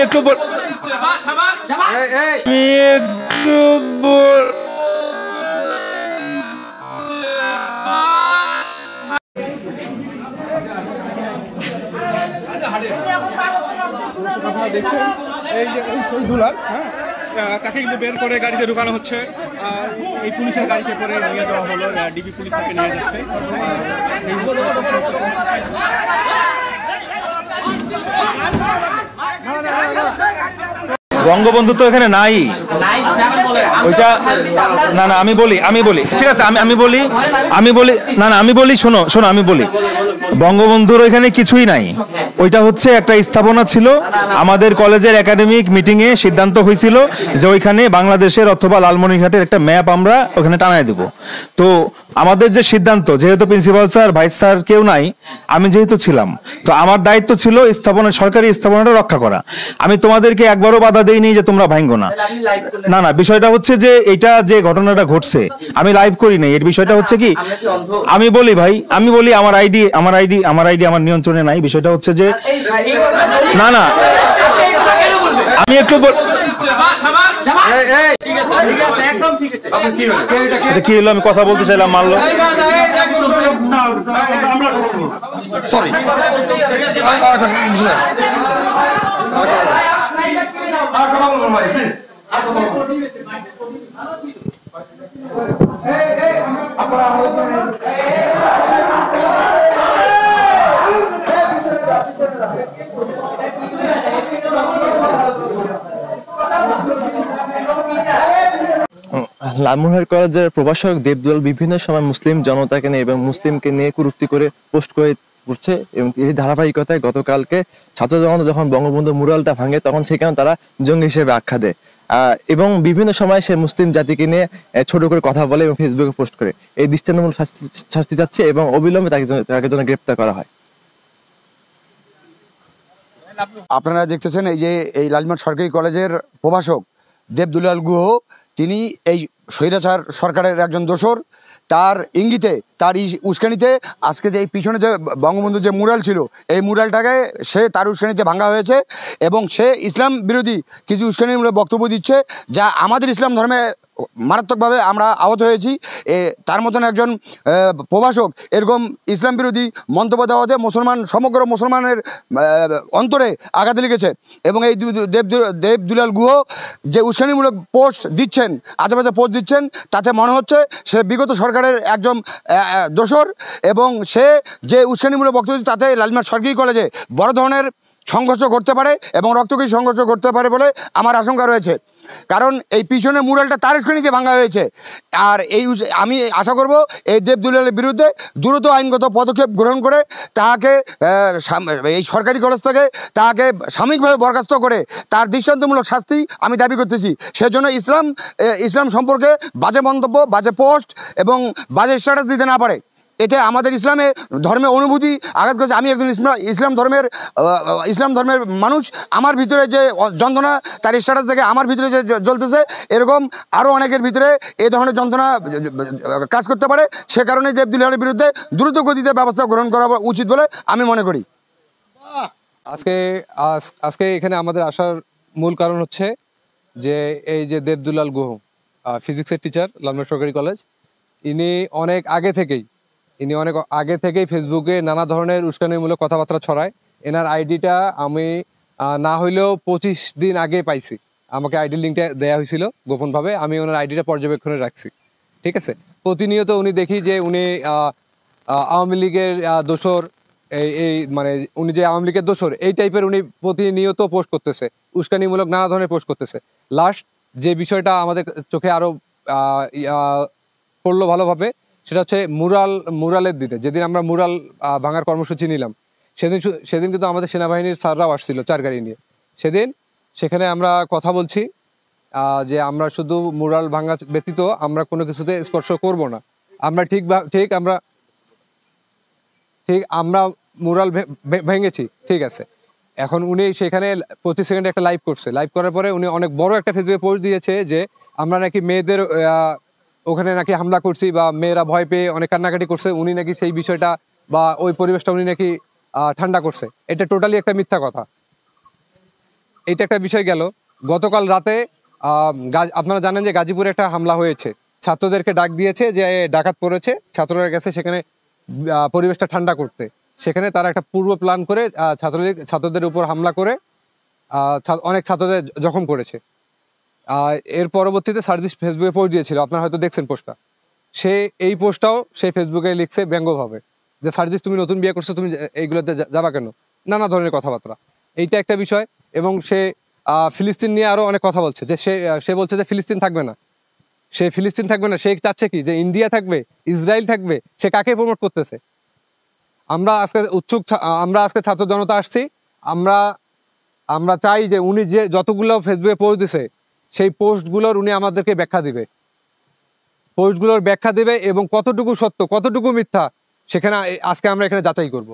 একটু তাকে কিন্তু বের করে গাড়িতে ঢুকানো হচ্ছে। এই পুলিশের গাড়িতে করে নিয়ে যাওয়া হলো, ডিবি পুলিশ তাকে নিয়ে যাচ্ছে। বঙ্গবন্ধু তো এখানে নাই, ওইটা না না আমি বলি ঠিক আছে, আমি বলি শোনো আমি বলি, বঙ্গবন্ধুর ওইখানে কিছুই নাই। ওইটা হচ্ছে একটা স্থাপনা ছিল। আমাদের কলেজের একাডেমিক মিটিং এ সিদ্ধান্ত হয়েছিল যে ওইখানে বাংলাদেশের অথবা লালমনিরহাটের একটা ম্যাপ আমরা ওখানে টানায় দেব। তো আমাদের যে সিদ্ধান্ত, যেহেতু প্রিন্সিপাল স্যার ভাইস স্যার কেউ নাই, আমি যেহেতু ছিলাম, তো আমার দায়িত্ব ছিল সরকারি স্থাপনাটা রক্ষা করা। আমি তোমাদেরকে একবারও বাধা দেইনি যে তোমরা ভাঙো না। না না, বিষয়টা হচ্ছে যে এটা যে ঘটনাটা ঘটছে আমি লাইভ করি নাই। এর বিষয়টা হচ্ছে কি, আমি বলি ভাই, আমার আইডি আমার নিয়ন্ত্রণে নাই। বিষয়টা হচ্ছে যে না না, আমি একটু কি হলো, আমি কথা বলতে চাইলাম, মানলো। সরি লালমনিরহাট কলেজের প্রভাষক দেবদুলাল বিভিন্ন সময় মুসলিম জনতাকে নিয়ে এবং মুসলিমকে নিয়ে কুরুক্তি করে পোস্ট করছে, এবং এই ধারাবাহিকতায় গতকালকে ছাত্র জনতা যখন বঙ্গবন্ধু মুরালটা ভাঙে তখন সেখানে তারা জঙ্গি হিসেবে আখ্যা দেয়, এবং বিভিন্ন সময় সে মুসলিম জাতিকে নিয়ে ছোট করে কথা বলে এবং ফেসবুকে পোস্ট করে। এই দৃষ্টান্তমূলক শাস্তি চাচ্ছে এবং অবিলম্বে তাকে জন্য গ্রেপ্তার করা হয়। আপনারা দেখতেছেন এই লালমনিরহাট সরকারি কলেজের প্রভাষক দেবদুলাল গুহ, তিনি এই স্বৈরাচার সরকারের একজন দোসর। তার ইঙ্গিতে, তার উস্কানিতে আজকে যে এই পিছনে যে বঙ্গবন্ধুর যে মুরাল ছিল, এই মুরালটাকে তার উস্কানিতে ভাঙা হয়েছে, এবং সে ইসলাম বিরোধী কিছু উস্কানিমূলক বক্তব্য দিচ্ছে, যা আমাদের ইসলাম ধর্মে মারাত্মকভাবে আমরা আহত হয়েছি। তার মতন একজন প্রভাষক এরকম ইসলাম বিরোধী মন্তব্য দেওয়াতে সমগ্র মুসলমানের অন্তরে আঘাত লেগেছে। এবং এই দেবদুলাল গুহ যে উস্কানিমূলক পোস্ট দিচ্ছেন, আশেপাশে পোস্ট দিচ্ছেন, তাতে মনে হচ্ছে সে বিগত সরকারের একজন দোসর, এবং সে যে উস্কানিমূলক বক্তব্য তাতে লালমনিরহাট সরকারি কলেজে বড় ধরনের সংঘর্ষ ঘটতে পারে এবং রক্তক্ষয়ী সংঘর্ষ ঘটতে পারে বলে আমার আশঙ্কা রয়েছে। কারণ এই পিছনে মুরালটা তার উস্কানিতে ভাঙা হয়েছে। আর আমি আশা করব এই দেবদুলালের বিরুদ্ধে দ্রুত আইনগত পদক্ষেপ গ্রহণ করে তাকে এই সরকারি কলেজ থেকে তাকে সাময়িকভাবে বরখাস্ত করে তার দৃষ্টান্তমূলক শাস্তি আমি দাবি করতেছি। সেজন্য ইসলাম সম্পর্কে বাজে মন্তব্য, বাজে পোস্ট এবং বাজে স্ট্যাটাস দিতে না পারে। এতে আমাদের ধর্মের অনুভূতি আঘাত করেছে। আমি একজন ইসলাম ধর্মের মানুষ, আমার ভিতরে যে যন্ত্রণা তার স্ট্যাটাস থেকে আমার ভিতরে যে জ্বলতেছে, এরকম আরও অনেকের ভিতরে এই ধরনের যন্ত্রণা কাজ করতে পারে। সে কারণে দেবদুলালের বিরুদ্ধে দ্রুত গতিতে ব্যবস্থা গ্রহণ করা উচিত বলে আমি মনে করি। আজকে এখানে আমাদের আসার মূল কারণ হচ্ছে যে এই যে দেবদুলাল গুহ, ফিজিক্সের টিচার, লালমনিরহাট সরকারি কলেজ, ইনি অনেক আগে থেকেই ফেসবুকে নানা ধরনের উস্কানিমূলক কথাবার্তা ছড়ায়। এনার আইডিটা আমি না হইলেও 25 দিন আগে পাইছি। আমাকে আইডি লিঙ্কটা দেওয়া হয়েছিল গোপনভাবে, আমি ওনার আইডিটা পর্যবেক্ষণে রাখছি। ঠিক আছে, প্রতিনিয়ত উনি দেখি যে উনি আওয়ামী লীগের দোসর, মানে উনি যে আওয়ামী লীগের দোসর এই টাইপের উনি প্রতিনিয়ত পোস্ট করতেছে, উস্কানিমূলক নানা ধরনের পোস্ট করতেছে। লাস্ট যে বিষয়টা আমাদের চোখে আরো পড়লো ভালোভাবে, সেটা হচ্ছে মুরালের দিনে, যেদিন আমরা মুরাল ভাঙার কর্মসূচি নিলাম, সেদিন কিন্তু আমাদের সেনাবাহিনীর স্যাররাও আসছিল 4 গাড়ি নিয়ে। সেখানে আমরা কথা বলছি যে আমরা শুধু মুরাল ভাঙা ব্যতীত আমরা কোনো কিছুতে স্পর্শ করব না। আমরা আমরা মুরাল ভেঙেছি, ঠিক আছে। এখন উনি সেখানে 25 সেকেন্ডে একটা লাইভ করছে। লাইভ করার পরে উনি অনেক বড় একটা ফেসবুকে পোস্ট দিয়েছে যে আমরা নাকি মেয়েদের ওখানে নাকি হামলা করছি বা মেয়েরা ভয় পেয়ে অনেক কান্নাকাটি করছে, উনি নাকি সেই বিষয়টা বা ওই পরিবেশটা উনি নাকি ঠান্ডা করছে। এটা টোটালি একটা মিথ্যা কথা। এইটা একটা বিষয় গেল। গতকাল রাতে আপনারা জানেন যে গাজীপুরে একটা হামলা হয়েছে, ছাত্রদেরকে ডাক দিয়েছে যে ডাকাত পড়েছে, ছাত্ররা গেছে সেখানে পরিবেশটা ঠান্ডা করতে। সেখানে তারা একটা পূর্ব প্ল্যান করে ছাত্রদের উপর হামলা করে অনেক ছাত্রদের জখম করেছে। এর পরবর্তীতে সার্জিস ফেসবুকে পোস্ট দিয়েছিল, আপনারা হয়তো দেখছেন পোস্টটা। সে এই পোস্টটাও সে ফেসবুকে লিখছে ব্যঙ্গভাবে যে সার্জিস তুমি নতুন বিয়ে করছো, তুমি এইগুলোতে যাবা কেন, নানা ধরনের কথাবার্তা। এইটা একটা বিষয়। এবং সে ফিলিস্তিন নিয়ে আরো অনেক কথা বলছে, যে সে বলছে যে ফিলিস্তিন থাকবে না, সে চাচ্ছে কি যে ইন্ডিয়া থাকবে, ইসরায়েল থাকবে। সে কাকে প্রমোট করতেছে? আমরা আজকে ছাত্র জনতা আসছি, আমরা চাই যে উনি যে যতগুলো ফেসবুকে পোস্ট দিছে সেই পোস্টগুলোর উনি আমাদেরকে ব্যাখ্যা দিবে এবং কতটুকু সত্য কতটুকু মিথ্যা সেখানে আজকে আমরা এখানে যাচাই করব।